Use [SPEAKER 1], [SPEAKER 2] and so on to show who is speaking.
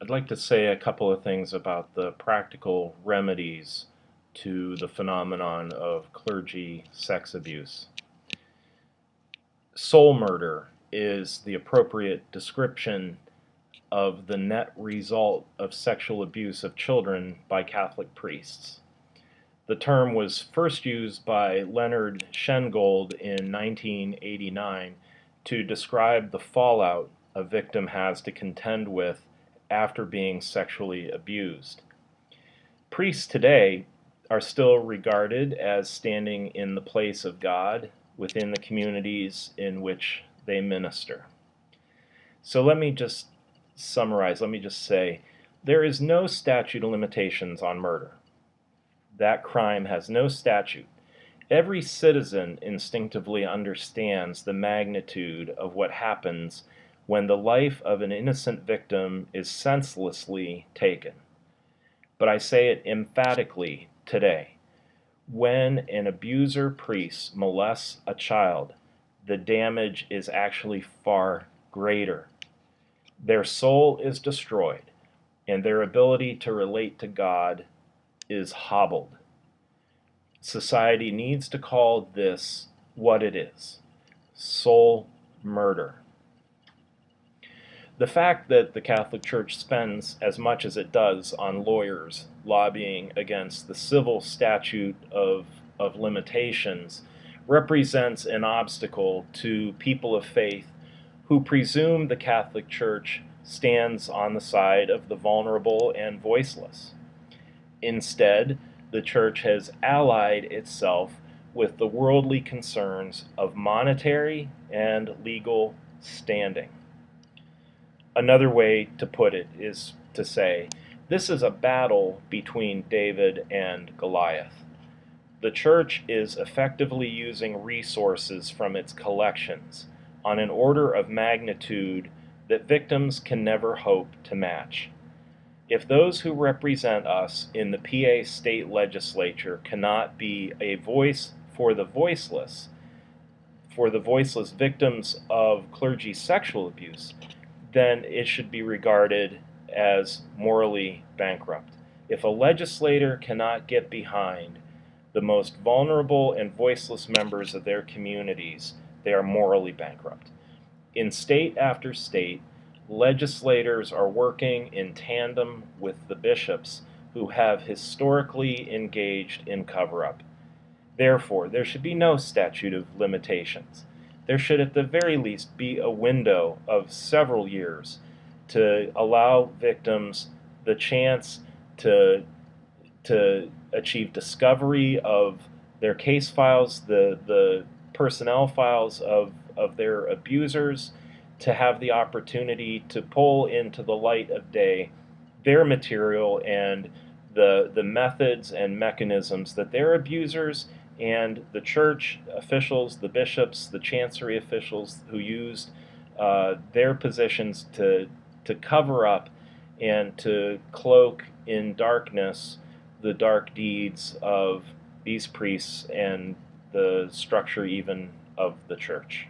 [SPEAKER 1] I'd like to say a couple of things about the practical remedies to the phenomenon of clergy sex abuse. Soul murder is the appropriate description of the net result of sexual abuse of children by Catholic priests. The term was first used by Leonard Schengold in 1989 to describe the fallout a victim has to contend with after being sexually abused. Priests today are still regarded as standing in the place of God within the communities in which they minister. So let me just summarize, let me just say, there is no statute of limitations on murder. That crime has no statute. Every citizen instinctively understands the magnitude of what happens when the life of an innocent victim is senselessly taken. But I say it emphatically today. When an abuser priest molests a child, the damage is actually far greater. Their soul is destroyed, and their ability to relate to God is hobbled. Society needs to call this what it is: soul murder. The fact that the Catholic Church spends as much as it does on lawyers lobbying against the civil statute of limitations represents an obstacle to people of faith who presume the Catholic Church stands on the side of the vulnerable and voiceless. Instead, the Church has allied itself with the worldly concerns of monetary and legal standing. Another way to put it is to say, this is a battle between David and Goliath. The Church is effectively using resources from its collections on an order of magnitude that victims can never hope to match. If those who represent us in the PA state legislature cannot be a voice for the voiceless victims of clergy sexual abuse, then it should be regarded as morally bankrupt. If a legislator cannot get behind the most vulnerable and voiceless members of their communities, they are morally bankrupt. In state after state, legislators are working in tandem with the bishops who have historically engaged in cover-up. Therefore, there should be no statute of limitations. There should at the very least be a window of several years to allow victims the chance to achieve discovery of their case files, the personnel files of their abusers, to have the opportunity to pull into the light of day their material and the methods and mechanisms that their abusers and the church officials, the bishops, the chancery officials who used their positions to cover up and to cloak in darkness the dark deeds of these priests and the structure even of the church.